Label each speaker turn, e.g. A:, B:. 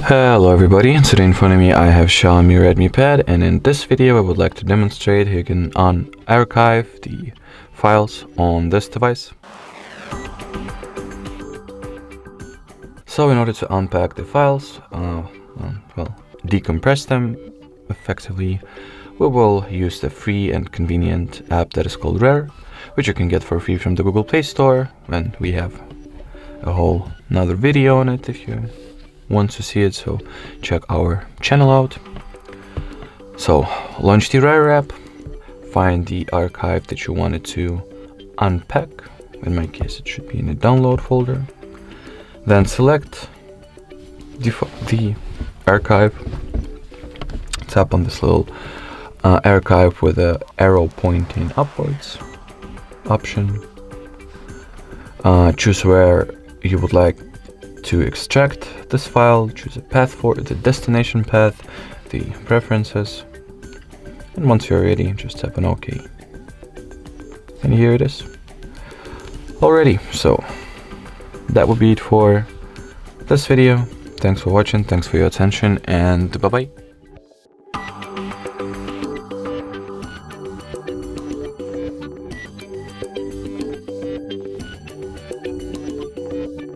A: Hello everybody, today in front of me I have Xiaomi Redmi Pad, and in this video I would like to demonstrate how you can unarchive the files on this device. So in order to unpack the files, decompress them effectively, we will use the free and convenient app that is called RAR, which you can get for free from the Google Play Store, and we have a whole another video on it if you want to see it, so check our channel out. So launch the RAR app, find the archive that you wanted to unpack. In my case it should be in the download folder. Then select the archive, tap on this little archive with an arrow pointing upwards option, choose where you would like to extract this file, choose a path for the destination path, the preferences, and once you're ready just tap on OK. And here it is already. So that would be it for this video. Thanks for watching, thanks for your attention, and bye bye.